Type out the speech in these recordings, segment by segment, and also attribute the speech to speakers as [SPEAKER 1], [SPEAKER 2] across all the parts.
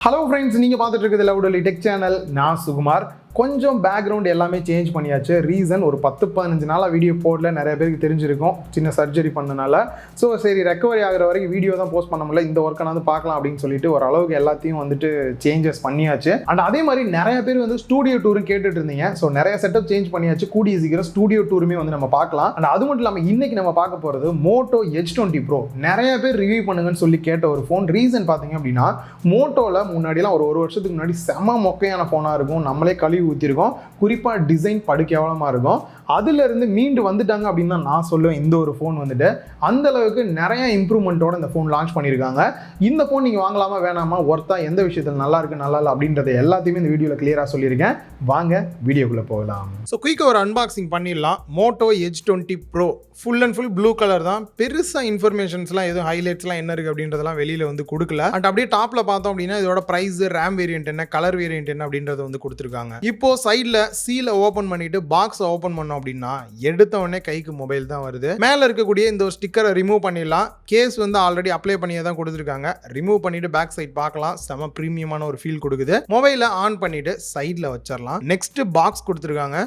[SPEAKER 1] Hello friends, நீங்க பார்த்துட்டு இருக்கிறது லவுடலி டெக் சேனல். நான் சுகுமார். கொஞ்சம் பேக்ரவுண்ட் எல்லாமே சேஞ்ச் பண்ணியாச்சு. ரீசன் ஒரு 10-15 நாளாக வீடியோ போடல, நிறைய பேருக்கு தெரிஞ்சிருக்கும், சின்ன சர்ஜரி பண்ணனால. ஸோ சரி, ரெக்கவரி ஆகிற வரைக்கும் வீடியோ தான் போஸ்ட் பண்ண முடியல, இந்த ஒர்க்கை வந்து பார்க்கலாம் அப்படின்னு சொல்லிட்டு ஓரளவுக்கு எல்லாத்தையும் வந்துட்டு சேஞ்சஸ் பண்ணியாச்சு. அண்ட் அதே மாதிரி நிறைய பேர் வந்து ஸ்டூடியோ டூரும் கேட்டுட்டு இருந்தீங்க. ஸோ நிறைய செட்டப் சேஞ்ச் பண்ணியாச்சு. கூடிய சீக்கிரம் ஸ்டூடியோ டூருமே வந்து நம்ம பார்க்கலாம். அண்ட் அது மட்டும் இல்லாமல் இன்னைக்கு நம்ம பார்க்க போகிறது மோட்டோ H20 Pro. நிறைய பேர் ரிவ்யூ பண்ணுங்கன்னு சொல்லி கேட்ட ஒரு ஃபோன். ரீசன் பார்த்தீங்க அப்படின்னா, மோட்டோவில் முன்னாடிலாம் ஒரு வருஷத்துக்கு முன்னாடி செம மொக்கையான ஃபோனாக இருக்கும், நம்மளே கழுவி ஊற்றிருக்கோம். குறிப்பாக டிசைன் படு கேவலமாக இருக்கும். அதிலிருந்து மீண்டு வந்துட்டாங்க அப்படின்னு தான் நான் சொல்லுவேன். இந்த ஒரு ஃபோன் வந்துட்டு அந்த அளவுக்கு நிறைய இம்ப்ரூவ்மெண்ட்டோட இந்த ஃபோன் லான்ச் பண்ணியிருக்காங்க. இந்த ஃபோன் நீங்கள் வாங்கலாமா வேணாமா, ஒர்த்தா, எந்த விஷயத்தில் நல்லா இருக்கு நல்லா இல்லை அப்படின்றத எல்லாத்தையுமே இந்த வீடியோவில் கிளியராக சொல்லியிருக்கேன். வாங்க வீடியோக்குள்ளே போகலாம். ஸோ குயிக்காக ஒரு அன்பாக்சிங் பண்ணிடலாம். Moto H20 Pro full and full blue colour தான். பெருசாக இன்ஃபர்மேஷன்ஸ்லாம் எதுவும் ஹைலைட்ஸ்லாம் என்ன இருக்குது அப்படின்றதெல்லாம் வெளியில் வந்து கொடுக்கல. அண்ட் அப்படியே டாப்பில் பார்த்தோம் அப்படின்னா இதோட ப்ரைஸ், ரேம் வேரியன்ட் என்ன, கலர் வேரியன்ட் என்ன அப்படின்றத வந்து கொடுத்துருக்காங்க. இப்போ சைடில் சீலை ஓப்பன் பண்ணிட்டு பாக்ஸை ஓப்பன் பண்ணோம் அப்படின்னா எடுத்த உடனே கைக்கு மொபைல் தான் வருது. மேலே இருக்கக்கூடிய இந்த ஒரு ஸ்டிக்கரை ரிமூவ் பண்ணிடலாம். கேஸ் வந்து ஆல்ரெடி அப்ளை பண்ணியே தான் கொடுத்துருக்காங்க. ரிமூவ் பண்ணிட்டு பேக் சைட் பார்க்கலாம். செம ப்ரீமியமான ஒரு ஃபீல் கொடுக்குது. மொபைலை ஆன் பண்ணிட்டு சைடில் வச்சிடலாம். நெக்ஸ்ட் பாக்ஸ் கொடுத்துருக்காங்க.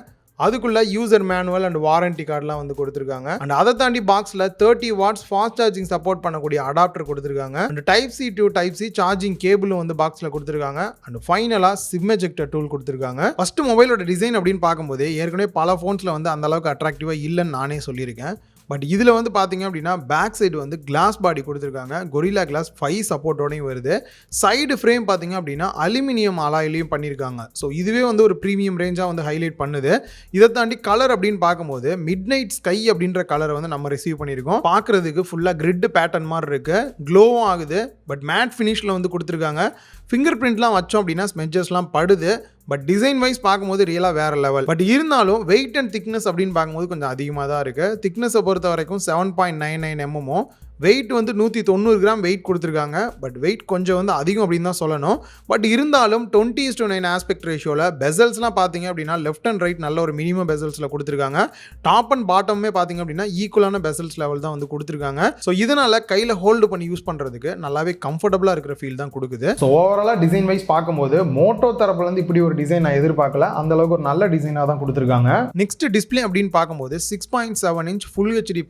[SPEAKER 1] அதுக்குள்ள யூசர் மேனுவல் அண்ட் வாரண்டி கார்டெலாம் வந்து கொடுத்துருக்காங்க. அண்ட் அதை தாண்டி பாக்ஸில் 30 வாட்ஸ் ஃபாஸ்ட் சார்ஜிங் சப்போர்ட் பண்ணக்கூடிய அடாப்டர் கொடுத்துருக்காங்க. And Type-C to Type-C charging கேபிளும் வந்து பாக்ஸில் கொடுத்துருக்காங்க. அண்ட் ஃபைனலாக சிம் எஜெக்டர் டூல் கொடுத்துருக்காங்க. ஃபர்ஸ்ட் மொபைலோட டிசைன் அப்படின்னு பார்க்கும்போது ஏற்கனவே பல ஃபோன்ஸில் வந்து அந்த அளவுக்கு அட்ராக்டிவாக இல்லைன்னு நானே சொல்லியிருக்கேன். பட் இதில் வந்து பார்த்தீங்க அப்படின்னா பேக் சைடு வந்து கிளாஸ் பாடி கொடுத்துருக்காங்க. கொரில்லா கிளாஸ் 5 சப்போர்ட்டோடையும் வருது. சைடு ஃப்ரேம் பார்த்தீங்க அப்படின்னா அலுமினியம் அலாயிலையும் பண்ணியிருக்காங்க. ஸோ இதுவே வந்து ஒரு ப்ரீமியம் ரேஞ்சாக வந்து ஹைலைட் பண்ணுது. இதை தாண்டி கலர் அப்படின்னு பார்க்கும்போது மிட் நைட் ஸ்கை அப்படின்ற கலரை வந்து நம்ம ரிசீவ் பண்ணியிருக்கோம். பார்க்குறதுக்கு ஃபுல்லாக கிரிட் பேட்டர்ன் மாதிரி இருக்குது. க்ளோவும் ஆகுது. பட் மேட் ஃபினிஷில் வந்து கொடுத்துருக்காங்க. ஃபிங்கர் பிரிண்ட்லாம் வச்சோம் அப்படின்னா ஸ்மெட்ஜஸ்லாம் படுது. பட் டிசைன் வைஸ் பார்க்கும்போது ரியலாக வேறு லெவல். பட் இருந்தாலும் வெயிட் அண்ட் திக்னஸ் அப்படின்னு பார்க்கும்போது கொஞ்சம் அதிகமாக தான் இருக்குது. திக்னஸை பொறுத்த வரைக்கும் 7.99 mm, வெயிட் வந்து 190 கிராம் வெயிட் கொடுத்துருக்காங்க. பட் வெயிட் கொஞ்சம் வந்து அதிகம் அப்படின்னு தான் சொல்லணும். பட் இருந்தாலும் 20:9 ஆஸ்பெக்ட் ரேஷியோவில் பெசல்ஸ்லாம் பார்த்தீங்க அப்படின்னா லெஃப்ட் அண்ட் ரைட் நல்ல ஒரு மினிமம் பெசல்ஸில் கொடுத்துருக்காங்க. டாப் அண்ட் பாட்டமே பார்த்தீங்க அப்படின்னா ஈக்குவலான பெசல்ஸ் லெவல் தான் வந்து கொடுத்துருக்காங்க. ஸோ இதனால் கையில் ஹோல்டு பண்ணி யூஸ் பண்ணுறதுக்கு நல்லாவே கம்ஃபர்டபுளாக இருக்கிற ஃபீல் தான் கொடுக்குது. ஸோ ஓவராலாக டிசைன் வைஸ் பார்க்கும்போது மோட்டோ தரப்புலேருந்து இப்படி ஒரு டிசைன் நான் எதிர்பார்க்கல. அந்த அளவுக்கு ஒரு நல்ல டிசைனாக தான் கொடுத்துருக்காங்க. நெக்ஸ்ட் டிஸ்பிளே அப்படின்னு பார்க்கும்போது 6.7 inch full HD+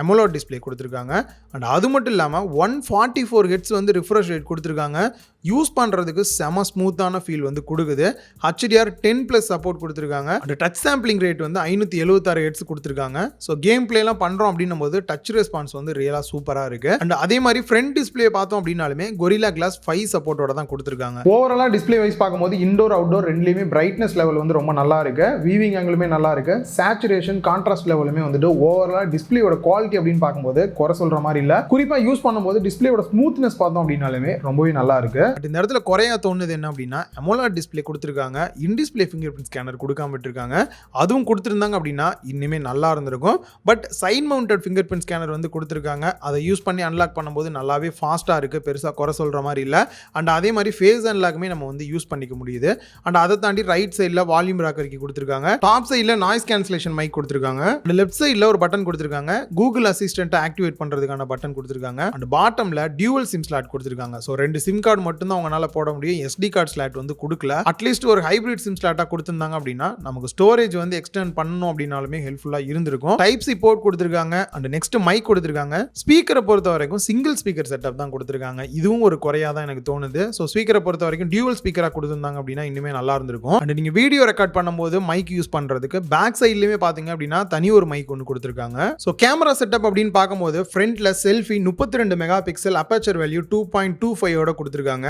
[SPEAKER 1] AMOLED display கொடுத்துருக்காங்க. அண்ட் அது மட்டும் இல்லாமல் 144 Hz வந்து ரிஃப்ரெஷ் ரேட் கொடுத்துருக்காங்க. யூஸ் பண்ணுறதுக்கு செம ஸ்மூத்தான ஃபீல் வந்து கொடுக்குது. HDR10+ சப்போர்ட் கொடுத்துருக்காங்க. அண்ட் டச் சாம்பிளிங் ரேட் வந்து 576 Hz கொடுத்துருக்காங்க. ஸோ கேம் பிளேலாம் பண்ணுறோம் அப்படின்னும் போது டச் ரெஸ்பான்ஸ் வந்து ரியலாக சூப்பராக இருக்குது. அண்ட் அதே மாதிரி ஃப்ரண்ட் டிஸ்பிளே பார்த்தோம் அப்படின்னாலுமே கொரில்லா கிளாஸ் 5 சப்போர்ட்டோட தான் கொடுத்துருக்காங்க. ஓவராலாக டிஸ்பிளே வைஸ் பார்க்கும்போது இண்டோர் அவுட்டோர் ரெண்டுலேயுமே பிரைட்னஸ் லெவல் வந்து ரொம்ப நல்லா இருக்கு. வீவிங் ஆங்கிளுமே நல்லா இருக்கு. சேச்சுரேஷன் கான்ட்ராஸ்ட் லெவலுமே வந்துட்டு ஓவராலாக டிஸ்பிளேயோட குவாலிட்டி அப்படின்னு பார்க்கும்போது குறை சொல்கிற மாதிரி இல்லை. குறிப்பாக யூஸ் பண்ணும்போது டிஸ்பிளேயோட ஸ்மூத்னஸ் பார்த்தோம் அப்படின்னாலுமே ரொம்பவே நல்லா இருக்கு. இந்த இடத்துல குறையா தோணுது என்ன அப்படின்னா AMOLED டிஸ்பிளே கொடுத்துருக்காங்க. In display fingerprint scanner கொடுக்காம விட்டுருக்காங்க. அதுவும் கொடுத்துருந்தாங்க அப்படின்னா இன்னுமே நல்லா இருந்திருக்கும். But side mounted fingerprint scanner வந்து கொடுத்துருக்காங்க. அதை யூஸ் பண்ணி அன்லாக் பண்ணும்போது நல்லாவே ஃபாஸ்ட்டாக இருக்குது. பெருசாக குறை சொல்கிற மாதிரி இல்லை. அண்ட் அதே மாதிரி ஃபேஸ் அன்லாக்குமே நம்ம வந்து யூஸ் பண்ணிக்க முடியுது. அண்ட் அதை தாண்டி ரைட் சைடில் வால்யூம் ராக்கருக்கு கொடுத்துருக்காங்க. டாப் சைடில் நாய்ஸ் கேன்சலேஷன் மைக் கொடுத்துருக்காங்க. அண்ட் லெஃப்ட் சைடில் ஒரு பட்டன் கொடுத்துருக்காங்க. கூகுள் அசிஸ்டன்ட்டை ஆக்டிவேட் பண்ணுறதுக்கான பட்டன் கொடுத்துருக்காங்க. அண்ட் பாட்டமில் டியூவல் சிம் ஸ்லாட் கொடுத்துருக்காங்க. ஸோ 2 சிம் கார்டு மட்டும் தான் உங்களால் போட முடியும். SD கார்டு ஸ்லாட் வந்து கொடுக்கல. அட்லீஸ்ட் ஒரு ஹைபிரிட் சிம் ஸ்லாட்டாக கொடுத்துருந்தாங்க அப்படின்னா நமக்கு ஸ்டோரேஜ் வந்து எக்ஸ்டெண்ட் பண்ணணும் அப்படின்னாலுமே ஹெல்ப்ஃபுல்லாக இருந்திருக்கும். Type-C போர்ட் கொடுத்துருக்காங்க. அண்ட் நெக்ஸ்ட் மைக் கொடுத்துருக்காங்க. ஸ்பீக்கரை பொறுத்த வரைக்கும் சிங்கிள் ஸ்பீக்கர் செட்டப் தான் கொடுத்துருக்காங்க. இதுவும் ஒரு குறையாக தான் எனக்கு தோணுது. ஸோ ஸ்பீக்கரை பொறுத்த வரைக்கும் டியூவல் ஸ்பீக்கராக கொடுத்துருந்தாங்க அப்படின்னா இன்னுமே நல்லா இருந்திருக்கும். அண்ட் நீங்கள் வீடியோ ரெக்கார்ட் பண்ணும்போது மைக் யூஸ் பண்ணுறதுக்கு பேக் சைட்லேயுமே பார்த்தீங்க அப்படின்னா தனி ஒரு மைக் ஒன்று கொடுத்துருக்காங்க. ஸோ கேமரா செட்டப் அப்படின்னு பார்க்கும்போது ஃப்ரண்ட்ல selfie 32 mega pixel, aperture value 2.25 கொடுத்துருக்காங்க.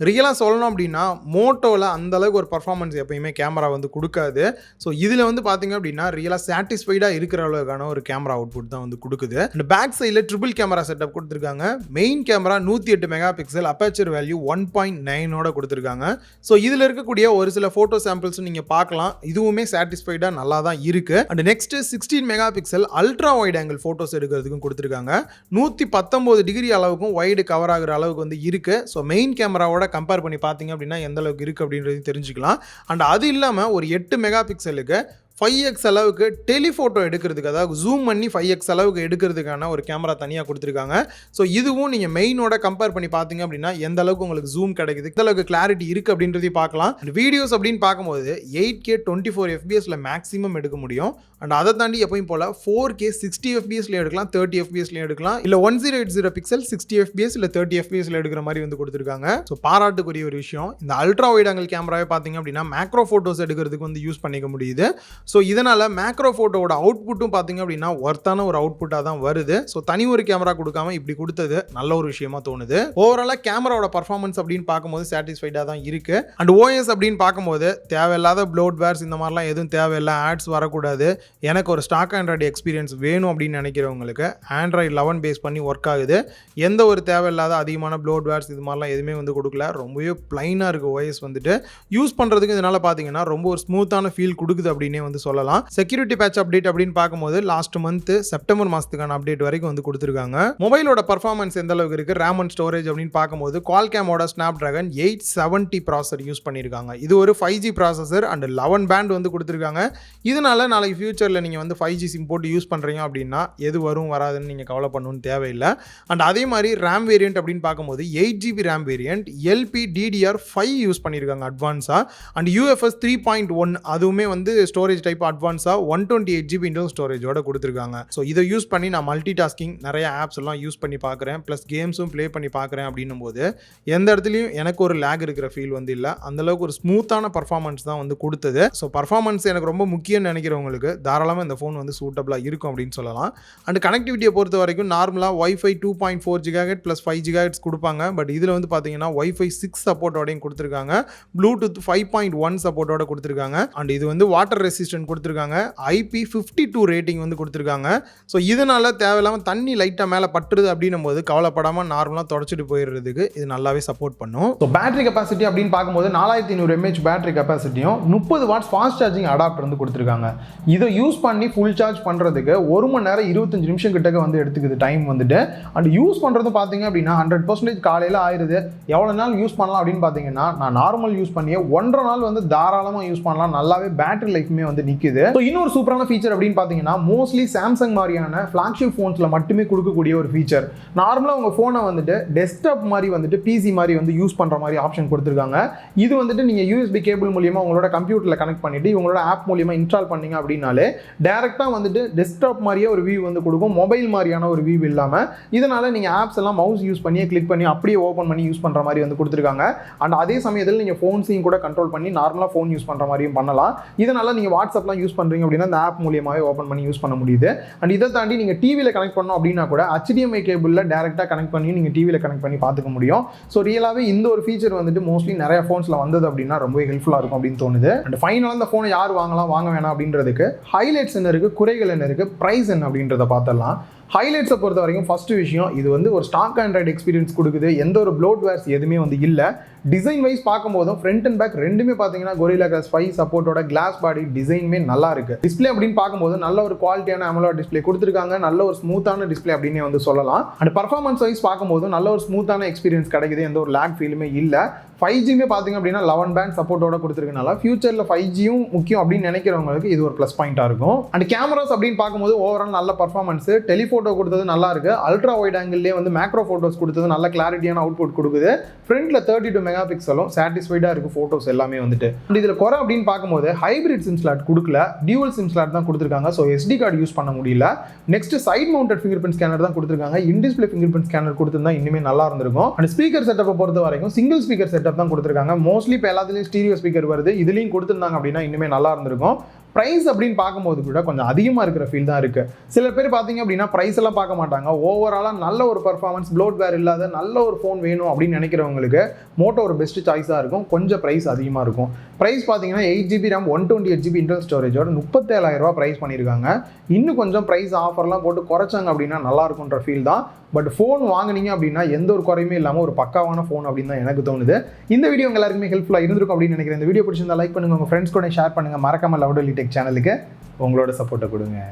[SPEAKER 1] ரியலாக சொல்லணும் அப்படின்னா மோட்டோவில் அந்தளவுக்கு ஒரு பர்ஃபார்மன்ஸ் எப்பயுமே கேமரா வந்து கொடுக்காது. ஸோ இதில் வந்து பார்த்தீங்க அப்படின்னா ரியலாக சாட்டிஸ்ஃபைடாக இருக்கிற அளவுக்கான ஒரு கேமரா அவுட்புட் தான் வந்து கொடுக்குது. அண்ட் பேக் சைடில் ட்ரிபிள் கேமரா செட்டப் கொடுத்துருக்காங்க. Main camera 108 mega pixel, aperture value 1.9 கொடுத்துருக்காங்க. ஸோ இதில் இருக்கக்கூடிய ஒரு சில ஃபோட்டோ சாம்பிள்ஸ் நீங்கள் பார்க்கலாம். இதுவுமே சாட்டிஸ்ஃபைடாக நல்லா தான் இருக்குது. And next 16 mega pixel ultra wide angle photos எடுக்கிறதுக்கும் கொடுத்துருக்காங்க. 119 டிகிரி அளவுக்கும் வைடு கவர் ஆகிற அளவுக்கு வந்து இருக்குது. ஸோ மெயின் கேமராவோட கம்பேர் பண்ணி பார்த்தீங்க அப்படின்னா எந்த அளவுக்கு இருக்குது அப்படின்றது தெரிஞ்சுக்கலாம். அண்ட் அது இல்லாமல் ஒரு 8 மெகா பிக்சலுக்கு 5x அளவுக்கு டெலிஃபோட்டோ எடுக்கிறதுக்கு, அதாவது ஜூம் பண்ணி 5x அளவுக்கு எடுக்கிறதுக்கான ஒரு கேமரா தனியாக கொடுத்துருக்காங்க. ஸோ இதுவும் நீங்கள் மெயினோட கம்பேர் பண்ணி பார்த்தீங்க அப்படின்னா எந்த அளவுக்கு உங்களுக்கு ஜூம் கிடைக்குது, எந்த அளவுக்கு கிளாரிட்டி இருக்குது அப்படின்றதையும் பார்க்கலாம். அண்ட் வீடியோஸ் அப்படின்னு பார்க்கும்போது 8K 24 FPSல மேக்ஸிமம் எடுக்க முடியும். அண்ட் அதை தாண்டி எப்பயும் போல் 4K 60 FPSல எடுக்கலாம், 30 FPSலையும் எடுக்கலாம், இல்லை 1080 பிக்சல் 60 FPS இல்லை 30 FPSல எடுக்கிற மாதிரி வந்து கொடுத்துருக்காங்க. ஸோ பாராட்டுக்குரிய ஒரு விஷயம். இந்த அல்ட்ரா வைட் ஆங்கிள் கேமராவே பார்த்தீங்க அப்படின்னா மேக்ரோ ஃபோட்டோஸ் எடுக்கிறதுக்கு வந்து யூஸ் பண்ணிக்க முடியுது. ஸோ இதனால் மேக்ரோ ஃபோட்டோவோட அவுட்புட்டும் பார்த்தீங்க அப்படின்னா ஒர்த்தான ஒரு அவுட்புட்டாக தான் வருது. ஸோ தனி ஒரு கேமரா கொடுக்காம இப்படி கொடுத்தது நல்ல ஒரு விஷயமா தோணுது. ஓவராலாக கேமராவோட பர்ஃபார்மன்ஸ் அப்படின்னு பார்க்கும்போது சாட்டிஸ்ஃபைடாக தான் இருக்கு. அண்ட் OS அப்படின்னு பார்க்கும்போது தேவையில்லாத ப்ளோட்வேர்ஸ் இந்த மாதிரிலாம் எதுவும் தேவையில்லை, ஆட்ஸ் வரக்கூடாது, எனக்கு ஒரு ஸ்டாக் ஆண்ட்ராய்டு எக்ஸ்பீரியன்ஸ் வேணும் அப்படின்னு நினைக்கிறவங்களுக்கு ஆண்ட்ராய்டு 11 பேஸ் பண்ணி ஒர்க் ஆகுது. எந்த ஒரு தேவையில்லாத அதிகமான ப்ளோட்வேர்ஸ் இது மாதிரிலாம் எதுவுமே வந்து கொடுக்கல. ரொம்பவே பிளைனாக இருக்குது OS வந்துட்டு. யூஸ் பண்ணுறதுக்கு இதனால் பார்த்தீங்கன்னா ரொம்ப ஒரு ஸ்மூத்தான ஃபீல் கொடுக்குது அப்படின்னே வந்து சொல்லலாம். செக்யூரிட்டி பேட்ச் அப்டேட் அப்படின்னு பார்க்கும்போது லாஸ்ட் மந்த் செப்டம்பர் மாதத்துக்கான அப்டேட் வரைக்கும் வந்து கொடுத்துருக்காங்க. மொபைலோட பர்ஃபார்மன்ஸ் எந்த அளவுக்கு இருக்குது, ரேம் அண்ட் ஸ்டோரேஜ் அப்படின்னு பார்க்கும்போது குவால்காமோட ஸ்னாப்டிராகன் 870 ப்ராசஸர் யூஸ் பண்ணியிருக்காங்க. இது ஒரு 5G ப்ராசஸர் அண்ட் 11 பேண்ட் வந்து கொடுத்துருக்காங்க. இதனால நாளைக்கு ஃபியூச்சரில் நீங்கள் வந்து 5G சிம் போட்டு யூஸ் பண்ணுறீங்க அப்படின்னா எது வரும் வராதுன்னு நீங்கள் கவலை பண்ணணும்னு தேவையில்லை. அண்ட் அதே மாதிரி ரேம் வேரியன்ட் அப்படின்னு பார்க்கும்போது 8GB RAM variant LPDDR5 use பண்ணியிருக்காங்க அட்வான்ஸாக. அண்ட் UFS 3.1 அதுவுமே வந்து ஸ்டோரேஜ் டைப் அட்வான்ஸாக 128GB இன்டர்னல் ஸ்டோரேஜோட கொடுத்துருக்காங்க. ஸோ இதை யூஸ் பண்ணி நான் மல்டி டாஸ்கிங் நிறைய ஆப்ஸ் எல்லாம் யூஸ் பண்ணி பார்க்குறேன், ப்ளஸ் கேம்ஸும் ப்ளே பண்ணி பார்க்குறேன் அப்படின்னும் போது எந்த இடத்துலையும் எனக்கு ஒரு லேக் இருக்கிற ஃபீல் வந்து இல்லை. அந்தளவுக்கு ஒரு ஸ்மூத்தான பர்ஃபார்மன்ஸ் தான் வந்து கொடுத்தது. ஸோ பர்ஃபார்மன்ஸ் எனக்கு ரொம்ப முக்கியம்னு நினைக்கிறவங்களுக்கு தாராளமாக இந்த ஃபோன் வந்து சூட்டபிளாக இருக்கும் அப்படின்னு சொல்லலாம். அண்ட் கனெக்டிவிட்டியை பொறுத்த வரைக்கும் நார்மலாக Wi-Fi 2.4 GHz ப்ளஸ் 5 GHz கொடுப்பாங்க. பட் இதில் வந்து பார்த்தீங்கன்னா Wi-Fi 6 சப்போர்ட்டோடையும் கொடுத்துருக்காங்க, Bluetooth 5.1 சப்போர்ட்டோட கொடுத்துருக்காங்க. அண்ட் இது வந்து வாட்டர் ரெசிஸ்டன்ட் கொடுத்துருக்காங்க, IP52 ரேட்டிங் வந்து கொடுத்துருக்காங்க. ஸோ இதனால் தேவையில்லாமல் தண்ணி லைட்டாக மேலே பட்டுருது அப்படின்னும் போது கவலைப்படாமல் நார்மலாக தொடச்சிட்டு போயிடுறதுக்கு இது நல்லாவே சப்போர்ட் பண்ணும். ஸோ பேட்டரி கெப்பாசிட்டி அப்படின்னு பார்க்கும்போது 4500 mAh பேட்டரி கெப்பாசிட்டியும் 30 வாட்ஸ் ஃபாஸ்ட் சார்ஜிங் அடாப்டர் வந்து கொடுத்துருக்காங்க. இதை யூஸ் பண்ணி ஃபுல் சார்ஜ் பண்ணுறதுக்கு 1 மணி நேரம் 25 நிமிஷம் கிட்டக்க வந்து எடுத்துக்குது டைம் வந்துட்டு. அண்ட் யூஸ் பண்ணுறது பார்த்தீங்க அப்படின்னா 100% காலையில் ஆயிடுது. எவ்வளோ நாள் யூஸ் பண்ணலாம் அப்படின்னு பார்த்தீங்கன்னா நான் நார்மல் யூஸ் பண்ணியே 1.5 நாள் வந்து தாராளமாக யூஸ் பண்ணலாம். நல்லாவே பேட்டரி லைஃப்மே வந்து நிற்குது. ஸோ இன்னொரு சூப்பரான ஃபீச்சர் அப்படின்னு பார்த்தீங்கன்னா மோஸ்ட்லி சாம்சங் மாதிரியான ஃப்ளாக்ஷிப் ஃபோன்ஸில் மட்டுமே கொடுக்கக்கூடிய ஒரு ஃபீச்சர். நார்மலாக உங்கள் ஃபோனை வந்துட்டு டெஸ்க்டாப் மாதிரி வந்துட்டு பிசி மாதிரி வந்து யூஸ் பண்ணுற மாதிரி ஆப்ஷன் கொடுத்துருக்காங்க. இது வந்துட்டு நீங்கள் USB கேபிள் மூலியமாக உங்களோட கம்ப்யூட்டரில் கனெக்ட் பண்ணிட்டு இவங்களோட ஆப் மூலியமாக இன்ஸ்டால் பண்ணீங்க அப்படின்னாலே டேரெக்டாக வந்துட்டு டெஸ்க்டாப் மாதிரியே ஒரு வியூ வந்து கொடுக்கும், மொபைல் மாதிரியான ஒரு வியூ இல்லாமல். இதனால் நீங்கள் ஆப்ஸ் எல்லாம் மவுஸ் யூஸ் பண்ணி கிளிக் பண்ணி அப்படியே ஓப்பன் பண்ணி யூஸ் பண்ணுற மாதிரி வந்து கொடுத்துருக்காங்க. அண்ட் அதே சமயத்தில் நீங்கள் ஃபோன்ஸையும் கூட கண்ட்ரோல் பண்ணி நார்மலாக ஃபோன் யூஸ் பண்ணுற மாதிரியும் பண்ணலாம். இதனால் நீங்கள் வாட்ஸ்அப்லாம் யூஸ் பண்ணுறீங்க அப்படின்னா இந்த ஆப் மூலியமாகவே ஓப்பன் பண்ணி யூஸ் பண்ண முடியுது. அண்ட் இதை தாண்டி நீங்கள் டிவியில் கனெக்ட் பண்ணோம் அப்படின்னா கூட HDMI கேபிளில் டேரெக்டாக கனெக்ட் பண்ணி நீங்கள் டிவியில் கனெக்ட் பண்ணி பார்த்துக்க முடியும். ஸோ ரியலாகவே இந்த ஒரு ஃபீச்சர் வந்துட்டு மோஸ்ட்லி நிறைய ஃபோன்ஸில் வந்தது அப்படின்னா ரொம்பவே ஹெல்ப்ஃபுல்லாக இருக்கும் அப்படின்னு தோணுது. அண்ட் ஃபைனலாக இந்த ஃபோனை யார் வாங்கலாம் வாங்க வேணாம் அப்படின்றதுக்கு ஹைலைட்ஸ் என்ன இருக்குது, குறைகள் என்ன இருக்குது, ப்ரைஸ் என்ன அப்படின்றத பார்த்துடலாம். ஹைலைட்ஸை பொறுத்த வரைக்கும் ஃபஸ்ட்டு விஷயம், இது வந்து ஒரு ஸ்டாக் ஆண்ட்ராய்டு எக்ஸ்பீரியன்ஸ் கொடுக்குது. எந்த ஒரு ப்ளோட்வேர்ஸ் எதுவுமே வந்து இல்லை. டிசைன் வைஸ் பார்க்கும்போதும் ஃப்ரண்ட் அண்ட் பேக் ரெண்டுமே பார்த்தீங்கன்னா Gorilla Glass 5 சப்போர்ட்டோட கிளாஸ் பாடி டிசைனுமே நல்லா இருக்கு. டிஸ்பிளே அப்படின்னு பார்க்கும்போது நல்ல ஒரு குவாலிட்டியான AMOLED டிஸ்பிளே கொடுத்துருக்காங்க, நல்ல ஒரு ஸ்மூத்தான டிஸ்பிளே அப்படின்னு வந்து சொல்லலாம். அண்ட் பர்ஃபார்மன்ஸ் வைஸ் பார்க்கும்போது நல்ல ஒரு ஸ்மூத்தான எக்ஸ்பீரியன்ஸ் கிடைக்குது, எந்த ஒரு லேக் ஃபீலுமே இல்லை. 5Gமே பார்த்தீங்க அப்படின்னா 11 பேண்ட் சப்போர்ட்டோட கொடுத்துருக்கனால ஃபியூச்சரில் 5Gயும் முக்கியம் அப்படின்னு நினைக்கிறவங்களுக்கு இது ஒரு ப்ளஸ் பாயிண்டாக இருக்கும். அண்ட் கேமராஸ் அப்படின்னு பார்க்கும்போது ஓவரால் நல்ல பர்ஃபார்மன்ஸ், டெலிஃபோட்டோ கொடுத்தது நல்லா இருக்கு, அல்ட்ரா வைட் ஆங்கிள்லேயே வந்து மேக்ரோ ஃபோட்டோஸ் கொடுத்தது நல்ல கிளாரிட்டியான அவுட்புட் கொடுக்குது. ஃப்ரண்ட்ல 32 மெகா பிக்சலும் சாட்டிஸ்ஃபைடாக இருக்குது ஃபோட்டோஸ் எல்லாமே வந்துட்டு. அண்ட் இதில் குறை அப்படின்னு பார்க்கும்போது ஹைப்ரிட் சிம் ஸ்லாட் கொடுக்கல, டியூவல் சிம் ஸ்லாட் தான் கொடுத்துருக்காங்க. ஸோ SD கார்டு யூஸ் பண்ண முடியல. Next side mounted fingerprint scanner தான் கொடுத்துருக்காங்க. In display fingerprint scanner கொடுத்துருந்தா இன்னுமே நல்லா இருந்திருக்கும். அண்ட் ஸ்பீக்கர் செட்டப்பை பொறுத்த வரைக்கும் சிங்கிள் ஸ்பீக்கர் செட்டப் தான் கொடுத்துருக்காங்க. மோஸ்ட்லி இப்போ எல்லாத்துலேயும் ஸ்டீரியோ ஸ்பீக்கர் வருது, இதுலேயும் கொடுத்துருந்தாங்க அப்படின்னா இன்னுமே நல்லா இருந்திருக்கும். ப்ரைஸ் அப்படின்னு பார்க்கும்போது கூட கொஞ்சம் அதிகமாக இருக்கிற ஃபீல் தான் இருக்குது. சில பேர் பார்த்தீங்க அப்படின்னா ப்ரைஸ் எல்லாம் பார்க்க மாட்டாங்க, ஓவராலாக நல்ல ஒரு பர்ஃபார்மன்ஸ் ப்ளோட்வேர் இல்லாத நல்ல ஒரு ஃபோன் வேணும் அப்படின்னு நினைக்கிறவங்களுக்கு மோட்டோ ஒரு பெஸ்ட் சாய்ஸாக இருக்கும். கொஞ்சம் ப்ரைஸ் அதிகமாக இருக்கும். ப்ரைஸ் பார்த்தீங்கன்னா 8GB RAM 128GB இன்டர்னல் ஸ்டோரேஜோட 37,000 ரூபா ப்ரைஸ் பண்ணியிருக்காங்க. இன்னும் கொஞ்சம் ப்ரைஸ் ஆஃபர்லாம் போட்டு குறைச்சாங்க அப்படின்னா நல்லா இருக்குன்ற ஃபீல் தான். பட் ஃபோன் வாங்கினீங்க அப்படின்னா எந்த ஒரு குறையுமே இல்லாமல் ஒரு பக்காவான ஃபோன் அப்படின்னு தான் எனக்கு தோணுது. இந்த வீடியோ உங்க எல்லாருக்குமே ஹெல்ப்ஃபுல்லாக இருந்திருக்கும் அப்படின்னு நினைக்கிறேன். இந்த வீடியோ பிடிச்சிருந்தா லைக் பண்ணுங்க, உங்கள் ஃப்ரெண்ட்ஸ் கூட ஷேர் பண்ணுங்க, மறக்காம லவுடலி டெக் சேனலுக்கு உங்களோட சப்போர்ட்டை கொடுங்க.